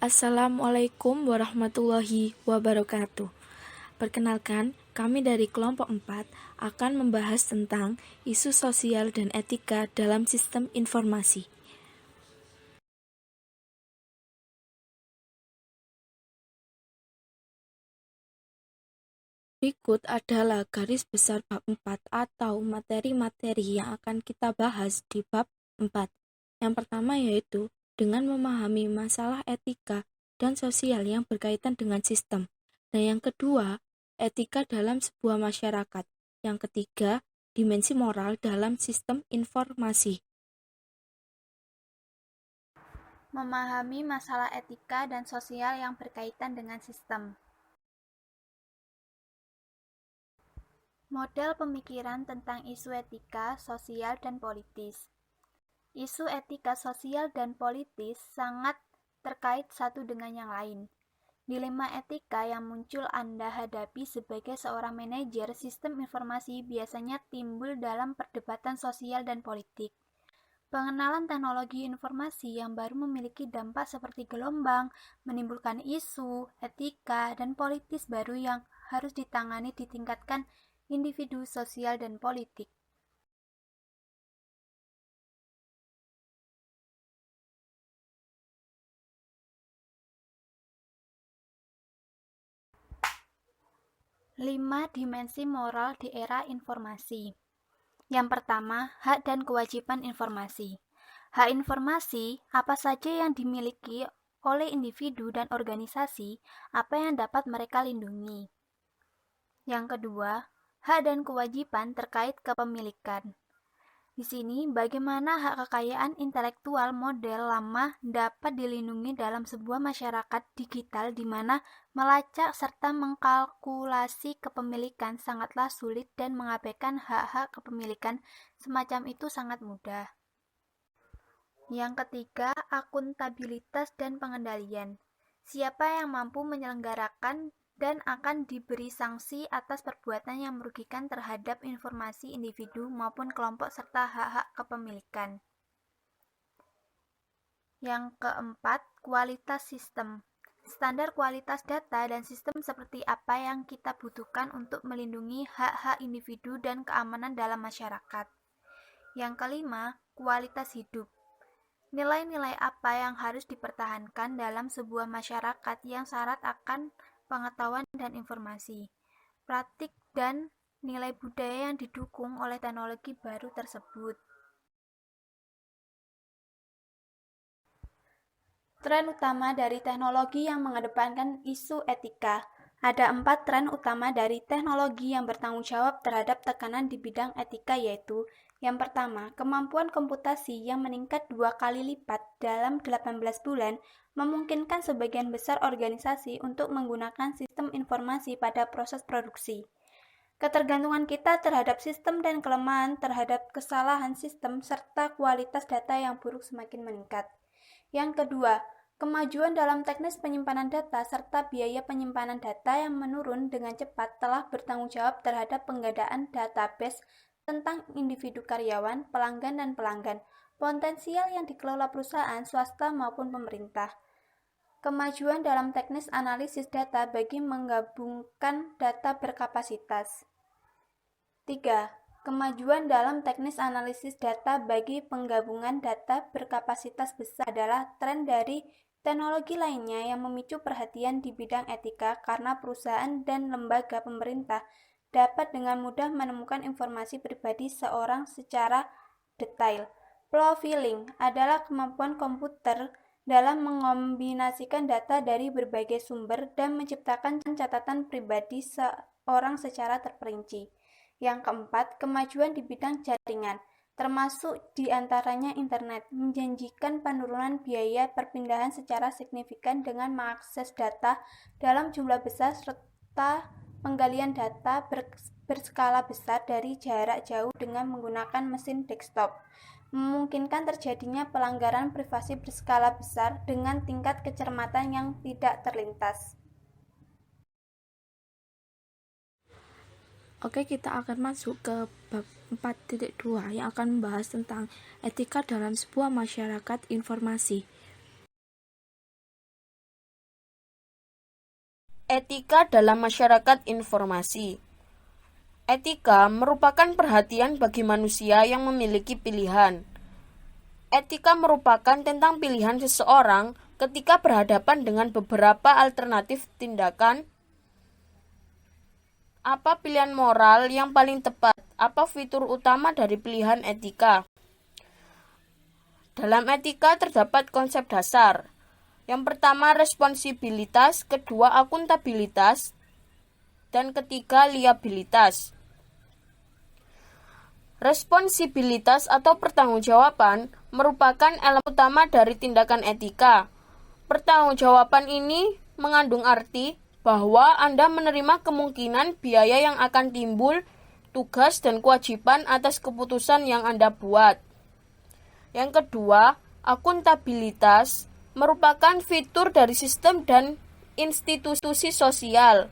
Assalamualaikum warahmatullahi wabarakatuh. Perkenalkan, kami dari kelompok 4 akan membahas tentang isu sosial dan etika dalam sistem informasi. Berikut adalah garis besar bab 4 atau materi-materi yang akan kita bahas di bab 4. Yang pertama yaitu dengan memahami masalah etika dan sosial yang berkaitan dengan sistem. Dan yang kedua, etika dalam sebuah masyarakat. Yang ketiga, dimensi moral dalam sistem informasi. Memahami masalah etika dan sosial yang berkaitan dengan sistem. Model pemikiran tentang isu etika, sosial, dan politis. Isu etika, sosial, dan politis sangat terkait satu dengan yang lain. Dilema etika yang muncul Anda hadapi sebagai seorang manajer sistem informasi biasanya timbul dalam perdebatan sosial dan politik. Pengenalan teknologi informasi yang baru memiliki dampak seperti gelombang, menimbulkan isu, etika, dan politis baru yang harus ditangani ditingkatkan individu sosial dan politik. Lima dimensi moral di era informasi. Yang pertama, hak dan kewajiban informasi. Hak informasi, apa saja yang dimiliki oleh individu dan organisasi, apa yang dapat mereka lindungi. Yang kedua, hak dan kewajiban terkait kepemilikan. Di sini, bagaimana hak kekayaan intelektual model lama dapat dilindungi dalam sebuah masyarakat digital di mana melacak serta mengkalkulasi kepemilikan sangatlah sulit dan mengabaikan hak-hak kepemilikan semacam itu sangat mudah. Yang ketiga, akuntabilitas dan pengendalian. Siapa yang mampu menyelenggarakan dan akan diberi sanksi atas perbuatan yang merugikan terhadap informasi individu maupun kelompok serta hak-hak kepemilikan. Yang keempat, kualitas sistem. Standar kualitas data dan sistem seperti apa yang kita butuhkan untuk melindungi hak-hak individu dan keamanan dalam masyarakat. Yang kelima, kualitas hidup. Nilai-nilai apa yang harus dipertahankan dalam sebuah masyarakat yang syarat akan pengetahuan dan informasi, praktik dan nilai budaya yang didukung oleh teknologi baru tersebut. Tren utama dari teknologi yang mengedepankan isu etika. Ada 4 tren utama dari teknologi yang bertanggung jawab terhadap tekanan di bidang etika yaitu yang pertama, kemampuan komputasi yang meningkat 2 kali lipat dalam 18 bulan memungkinkan sebagian besar organisasi untuk menggunakan sistem informasi pada proses produksi. Ketergantungan kita terhadap sistem dan kelemahan terhadap kesalahan sistem serta kualitas data yang buruk semakin meningkat. Yang kedua, kemajuan dalam teknis penyimpanan data serta biaya penyimpanan data yang menurun dengan cepat telah bertanggung jawab terhadap penggandaan database tentang individu karyawan, pelanggan, dan pelanggan, potensial yang dikelola perusahaan, swasta, maupun pemerintah. Kemajuan dalam teknis analisis data bagi menggabungkan data berkapasitas. 3. Kemajuan dalam teknis analisis data bagi penggabungan data berkapasitas besar adalah tren dari teknologi lainnya yang memicu perhatian di bidang etika karena perusahaan dan lembaga pemerintah dapat dengan mudah menemukan informasi pribadi seorang secara detail. Profiling adalah kemampuan komputer dalam mengombinasikan data dari berbagai sumber dan menciptakan catatan pribadi seorang secara terperinci. Yang keempat, kemajuan di bidang jaringan, termasuk di antaranya internet, menjanjikan penurunan biaya perpindahan secara signifikan dengan mengakses data dalam jumlah besar serta penggalian data berskala besar dari jarak jauh dengan menggunakan mesin desktop, memungkinkan terjadinya pelanggaran privasi berskala besar dengan tingkat kecermatan yang tidak terlintas. Oke, kita akan masuk ke bab 4.2 yang akan membahas tentang etika dalam sebuah masyarakat informasi. Etika dalam masyarakat informasi. Etika merupakan perhatian bagi manusia yang memiliki pilihan. Etika merupakan tentang pilihan seseorang ketika berhadapan dengan beberapa alternatif tindakan. Apa pilihan moral yang paling tepat? Apa fitur utama dari pilihan etika? Dalam etika terdapat konsep dasar. Yang pertama responsibilitas, kedua akuntabilitas, dan ketiga liabilitas. Responsibilitas atau pertanggungjawaban merupakan elemen utama dari tindakan etika. Pertanggungjawaban ini mengandung arti bahwa Anda menerima kemungkinan biaya yang akan timbul, tugas dan kewajiban atas keputusan yang Anda buat. Yang kedua, akuntabilitas merupakan fitur dari sistem dan institusi sosial.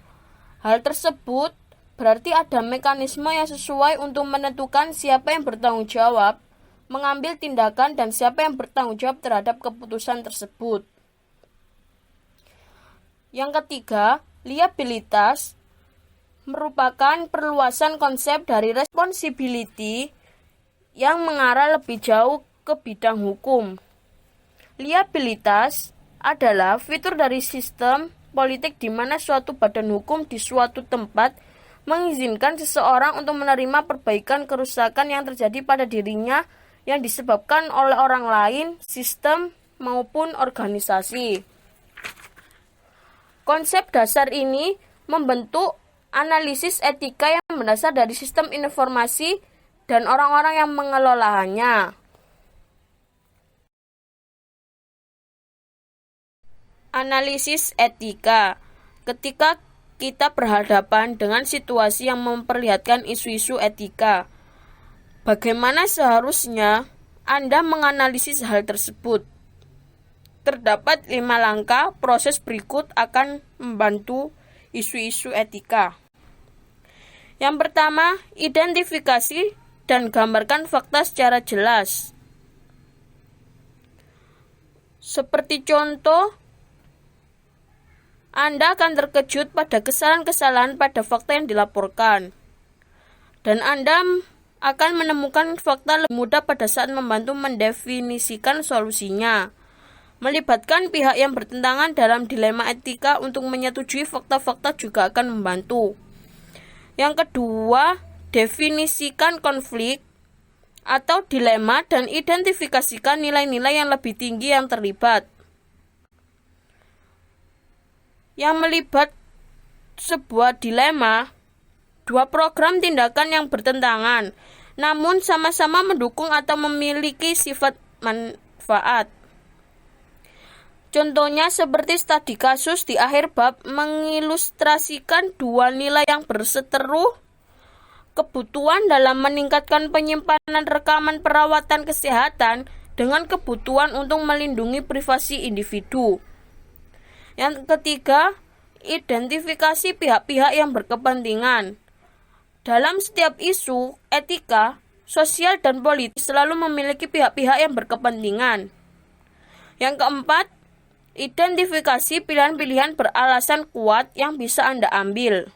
Hal tersebut berarti ada mekanisme yang sesuai untuk menentukan siapa yang bertanggung jawab, mengambil tindakan, dan siapa yang bertanggung jawab terhadap keputusan tersebut. Yang ketiga, liabilitas merupakan perluasan konsep dari responsibility yang mengarah lebih jauh ke bidang hukum. Liabilitas adalah fitur dari sistem politik di mana suatu badan hukum di suatu tempat mengizinkan seseorang untuk menerima perbaikan kerusakan yang terjadi pada dirinya yang disebabkan oleh orang lain, sistem, maupun organisasi. Konsep dasar ini membentuk analisis etika yang berdasar dari sistem informasi dan orang-orang yang mengelolanya. Analisis etika. Ketika kita berhadapan dengan situasi yang memperlihatkan isu-isu etika, bagaimana seharusnya Anda menganalisis hal tersebut? Terdapat 5 langkah proses berikut akan membantu isu-isu etika. Yang pertama, identifikasi dan gambarkan fakta secara jelas. Seperti contoh, Anda akan terkejut pada kesalahan-kesalahan pada fakta yang dilaporkan. Dan Anda akan menemukan fakta lebih mudah pada saat membantu mendefinisikan solusinya. Melibatkan pihak yang bertentangan dalam dilema etika untuk menyetujui fakta-fakta juga akan membantu. Yang kedua, definisikan konflik atau dilema dan identifikasikan nilai-nilai yang lebih tinggi yang terlibat. Yang melibat sebuah dilema, 2 program tindakan yang bertentangan, namun sama-sama mendukung atau memiliki sifat manfaat. Contohnya seperti studi kasus di akhir bab mengilustrasikan 2 nilai yang berseteru, kebutuhan dalam meningkatkan penyimpanan rekaman perawatan kesehatan dengan kebutuhan untuk melindungi privasi individu. Yang ketiga, identifikasi pihak-pihak yang berkepentingan. Dalam setiap isu etika, sosial dan politik selalu memiliki pihak-pihak yang berkepentingan. Yang keempat, identifikasi pilihan-pilihan beralasan kuat yang bisa Anda ambil.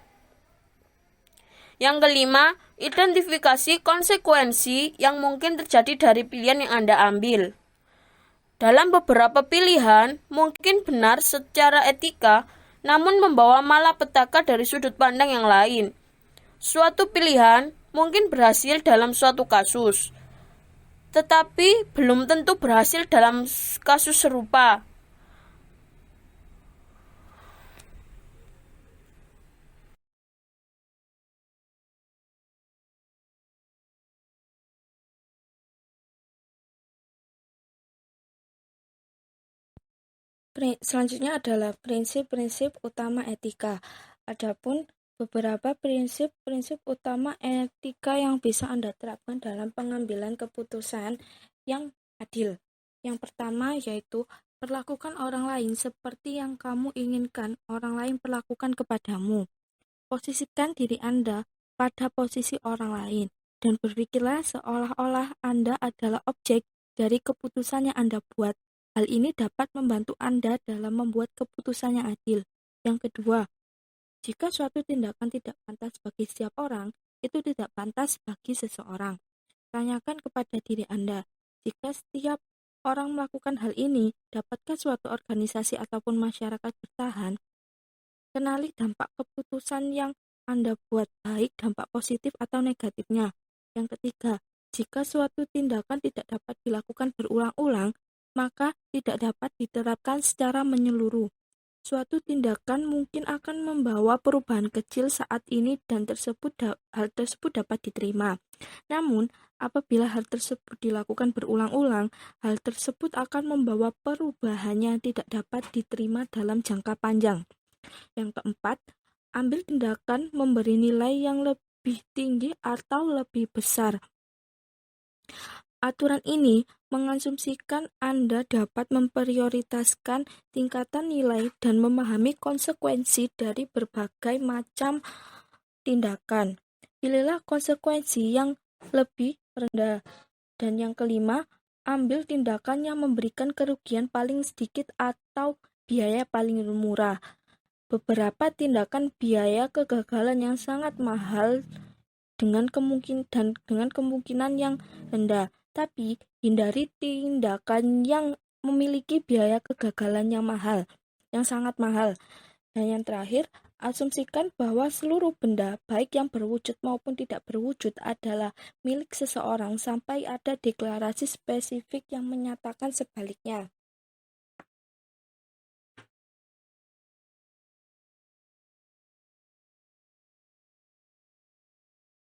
Yang kelima, identifikasi konsekuensi yang mungkin terjadi dari pilihan yang Anda ambil. Dalam beberapa pilihan mungkin benar secara etika, namun membawa malapetaka dari sudut pandang yang lain. Suatu pilihan mungkin berhasil dalam suatu kasus, tetapi belum tentu berhasil dalam kasus serupa. Selanjutnya adalah prinsip-prinsip utama etika. Adapun beberapa prinsip-prinsip utama etika yang bisa Anda terapkan dalam pengambilan keputusan yang adil. Yang pertama yaitu perlakukan orang lain seperti yang kamu inginkan orang lain perlakukan kepadamu. Posisikan diri Anda pada posisi orang lain dan berpikirlah seolah-olah Anda adalah objek dari keputusan yang Anda buat. Hal ini dapat membantu Anda dalam membuat keputusan yang adil. Yang kedua, Jika suatu tindakan tidak pantas bagi setiap orang, itu tidak pantas bagi seseorang. Tanyakan kepada diri Anda, jika setiap orang melakukan hal ini, dapatkah suatu organisasi ataupun masyarakat bertahan? Kenali dampak keputusan yang Anda buat, baik dampak positif atau negatifnya. Yang ketiga, jika suatu tindakan tidak dapat dilakukan berulang-ulang, maka tidak dapat diterapkan secara menyeluruh. Suatu tindakan mungkin akan membawa perubahan kecil saat ini dan hal tersebut dapat diterima. Namun, apabila hal tersebut dilakukan berulang-ulang, hal tersebut akan membawa perubahan yang tidak dapat diterima dalam jangka panjang. Yang keempat, ambil tindakan memberi nilai yang lebih tinggi atau lebih besar. Aturan ini mengasumsikan Anda dapat memprioritaskan tingkatan nilai dan memahami konsekuensi dari berbagai macam tindakan. Pilihlah konsekuensi yang lebih rendah. Dan yang kelima, ambil tindakan yang memberikan kerugian paling sedikit atau biaya paling murah. Beberapa tindakan biaya kegagalan yang sangat mahal dengan kemungkinan yang rendah, tapi hindari tindakan yang memiliki biaya kegagalan yang sangat mahal. Dan yang terakhir, asumsikan bahwa seluruh benda, baik yang berwujud maupun tidak berwujud, adalah milik seseorang sampai ada deklarasi spesifik yang menyatakan sebaliknya.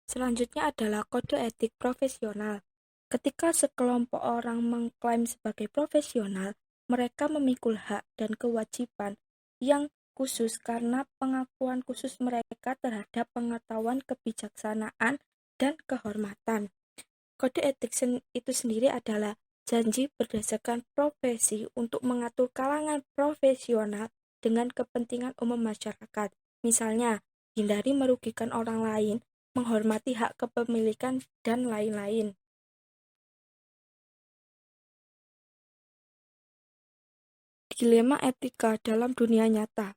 Selanjutnya adalah kode etik profesional. Ketika sekelompok orang mengklaim sebagai profesional, mereka memikul hak dan kewajiban yang khusus karena pengakuan khusus mereka terhadap pengetahuan, kebijaksanaan, dan kehormatan. Kode etik itu sendiri adalah janji berdasarkan profesi untuk mengatur kalangan profesional dengan kepentingan umum masyarakat. Misalnya, hindari merugikan orang lain, menghormati hak kepemilikan, dan lain-lain. Dilema etika dalam dunia nyata.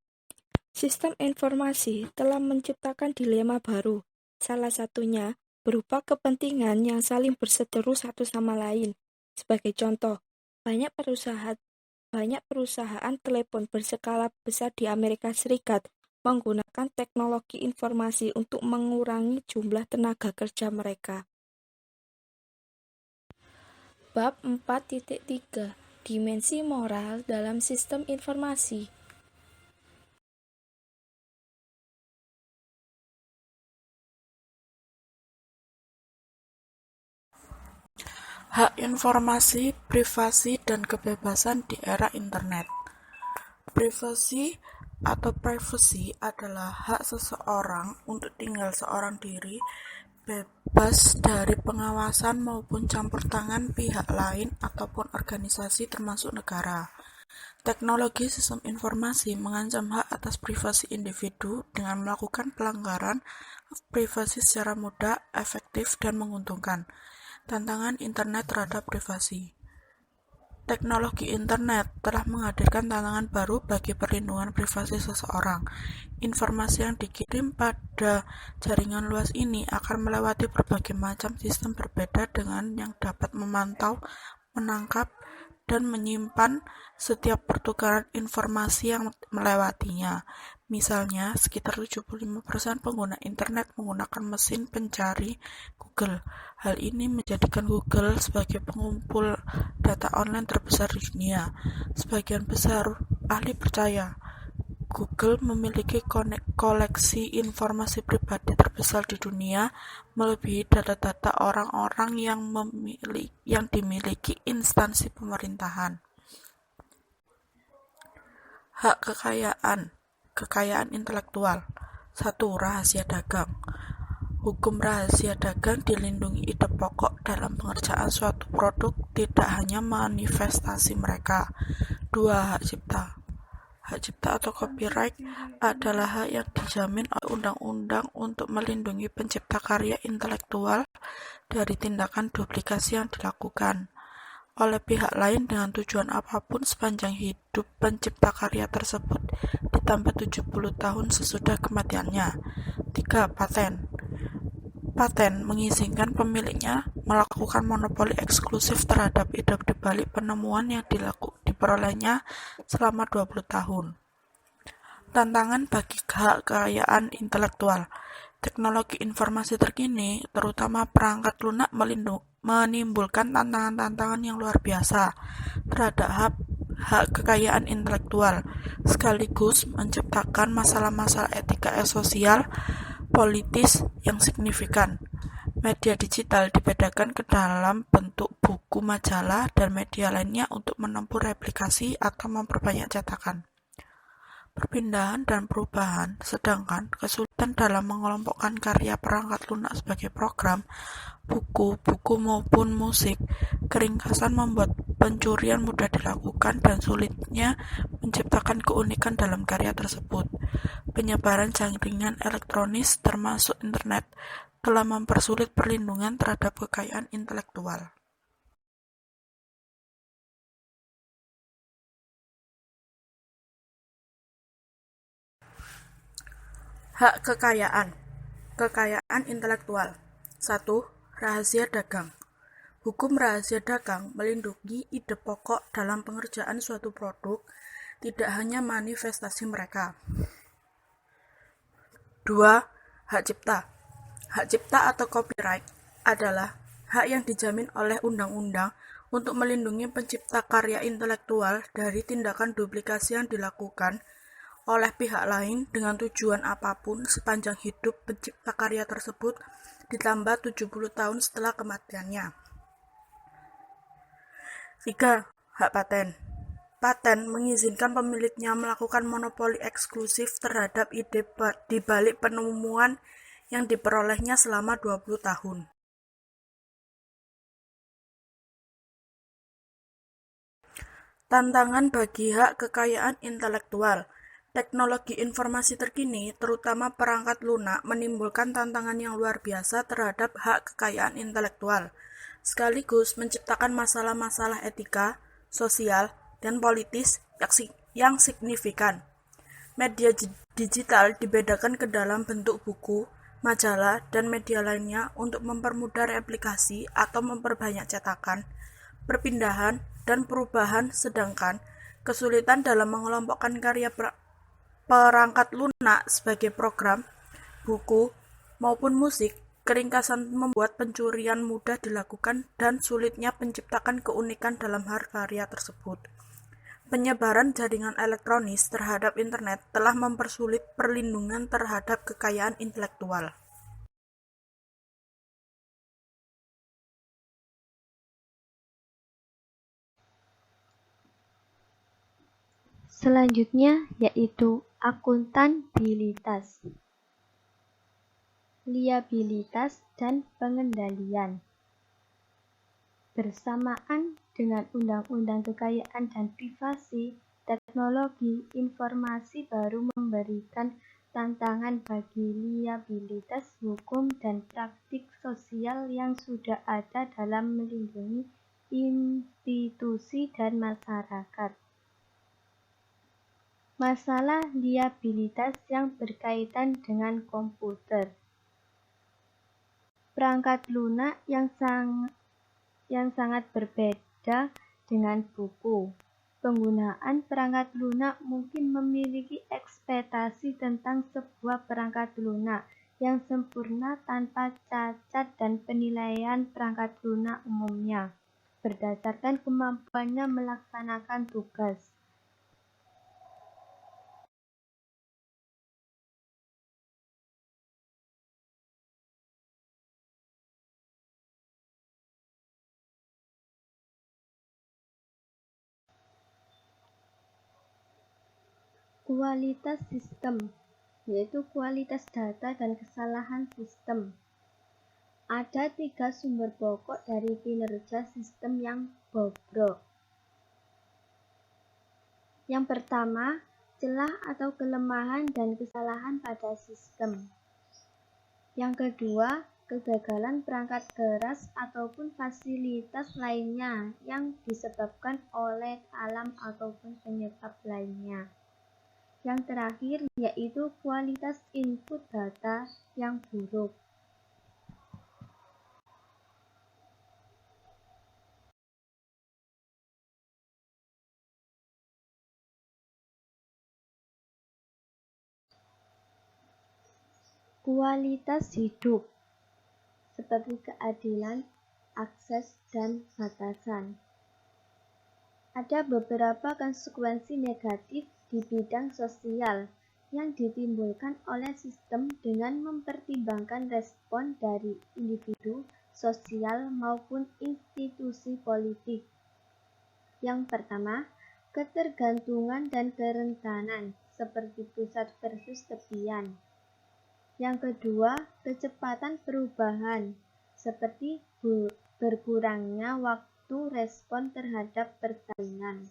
Sistem informasi telah menciptakan dilema baru. Salah satunya berupa kepentingan yang saling berseteru satu sama lain. Sebagai contoh, banyak perusahaan telepon berskala besar di Amerika Serikat menggunakan teknologi informasi untuk mengurangi jumlah tenaga kerja mereka. Bab 4.3 Dimensi moral dalam sistem informasi. Hak informasi, privasi, dan kebebasan di era internet. Privasi atau privacy adalah hak seseorang untuk tinggal seorang diri, bebas dari pengawasan maupun campur tangan pihak lain ataupun organisasi termasuk negara. Teknologi sistem informasi mengancam hak atas privasi individu dengan melakukan pelanggaran privasi secara mudah, efektif, dan menguntungkan. Tantangan internet terhadap privasi. Teknologi internet telah menghadirkan tantangan baru bagi perlindungan privasi seseorang. Informasi yang dikirim pada jaringan luas ini akan melewati berbagai macam sistem berbeda dengan yang dapat memantau, menangkap, dan menyimpan setiap pertukaran informasi yang melewatinya. Misalnya, sekitar 75% pengguna internet menggunakan mesin pencari Google. Hal ini menjadikan Google sebagai pengumpul data online terbesar di dunia. Sebagian besar ahli percaya Google memiliki koleksi informasi pribadi terbesar di dunia, melebihi data-data orang-orang yang dimiliki instansi pemerintahan. Hak kekayaan intelektual. 1. Rahasia dagang. Hukum rahasia dagang dilindungi ide pokok dalam pengerjaan suatu produk, tidak hanya manifestasi mereka. 2. Hak cipta. Hak cipta atau copyright adalah hak yang dijamin oleh undang-undang untuk melindungi pencipta karya intelektual dari tindakan duplikasi yang dilakukan oleh pihak lain dengan tujuan apapun sepanjang hidup pencipta karya tersebut ditambah 70 tahun sesudah kematiannya. 3. Paten. Paten mengizinkan pemiliknya melakukan monopoli eksklusif terhadap ide di balik penemuan yang diperolehnya selama 20 tahun. Tantangan bagi hak kekayaan intelektual. Teknologi informasi terkini, terutama perangkat lunak, menimbulkan tantangan-tantangan yang luar biasa terhadap hak kekayaan intelektual, sekaligus menciptakan masalah-masalah etika sosial, politis yang signifikan. Media digital dibedakan ke dalam bentuk buku, majalah, dan media lainnya untuk menempuh replikasi atau memperbanyak cetakan. Perpindahan dan perubahan, sedangkan kesulitan dalam mengelompokkan karya perangkat lunak sebagai program, buku maupun musik, keringkasan membuat pencurian mudah dilakukan dan sulitnya menciptakan keunikan dalam karya tersebut. Penyebaran jaringan elektronis termasuk internet telah mempersulit perlindungan terhadap kekayaan intelektual. Hak kekayaan. Kekayaan intelektual. 1. Rahasia dagang. Hukum rahasia dagang melindungi ide pokok dalam pengerjaan suatu produk, tidak hanya manifestasi mereka. 2. Hak cipta. Hak cipta atau copyright adalah hak yang dijamin oleh undang-undang untuk melindungi pencipta karya intelektual dari tindakan duplikasi yang dilakukan oleh pihak lain dengan tujuan apapun sepanjang hidup pencipta karya tersebut ditambah 70 tahun setelah kematiannya. 3. Hak paten. Paten mengizinkan pemiliknya melakukan monopoli eksklusif terhadap ide di balik penemuan yang diperolehnya selama 20 tahun. Tantangan bagi hak kekayaan intelektual. Teknologi informasi terkini, terutama perangkat lunak, menimbulkan tantangan yang luar biasa terhadap hak kekayaan intelektual, sekaligus menciptakan masalah-masalah etika, sosial, dan politis yang signifikan. Media digital dibedakan ke dalam bentuk buku, majalah, dan media lainnya untuk mempermudah replikasi atau memperbanyak cetakan, perpindahan, dan perubahan, sedangkan kesulitan dalam mengelompokkan karya perangkat lunak sebagai program, buku, maupun musik, keringkasan membuat pencurian mudah dilakukan dan sulitnya menciptakan keunikan dalam karya tersebut. Penyebaran jaringan elektronis terhadap internet telah mempersulit perlindungan terhadap kekayaan intelektual. Selanjutnya yaitu akuntabilitas, liabilitas, dan pengendalian. Bersamaan dengan Undang-Undang Kekayaan dan Privasi, teknologi informasi baru memberikan tantangan bagi liabilitas hukum dan praktik sosial yang sudah ada dalam melindungi institusi dan masyarakat. Masalah liabilitas yang berkaitan dengan komputer. Perangkat lunak yang sangat berbeda dengan buku. Penggunaan perangkat lunak mungkin memiliki ekspektasi tentang sebuah perangkat lunak yang sempurna tanpa cacat dan penilaian perangkat lunak umumnya berdasarkan kemampuannya melaksanakan tugas. Kualitas sistem, yaitu kualitas data dan kesalahan sistem. Ada 3 sumber pokok dari kinerja sistem yang bobrok. Yang pertama, celah atau kelemahan dan kesalahan pada sistem. Yang kedua, kegagalan perangkat keras ataupun fasilitas lainnya yang disebabkan oleh alam ataupun penyebab lainnya. Yang terakhir yaitu kualitas input data yang buruk. Kualitas hidup seperti keadilan, akses, dan batasan. Ada beberapa konsekuensi negatif di bidang sosial yang ditimbulkan oleh sistem dengan mempertimbangkan respon dari individu, sosial, maupun institusi politik. Yang pertama, ketergantungan dan kerentanan seperti pusat versus tepian. Yang kedua, kecepatan perubahan seperti berkurangnya waktu respon terhadap persaingan.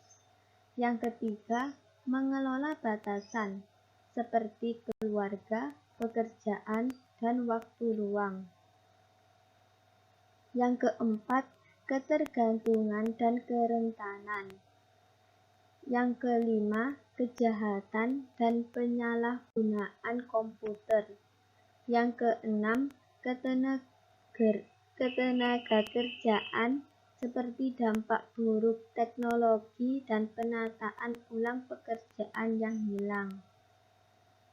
Yang ketiga, mengelola batasan seperti keluarga, pekerjaan, dan waktu luang. Yang keempat, ketergantungan dan kerentanan. Yang kelima, kejahatan dan penyalahgunaan komputer. Yang keenam, ketenagakerjaan seperti dampak buruk teknologi dan penataan ulang pekerjaan yang hilang.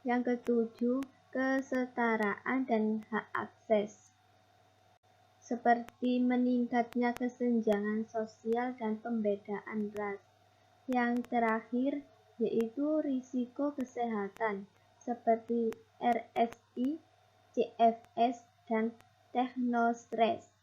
Yang ketujuh, kesetaraan dan hak akses, seperti meningkatnya kesenjangan sosial dan pembedaan ras. Yang terakhir, yaitu risiko kesehatan, seperti RSI, CFS, dan teknostres.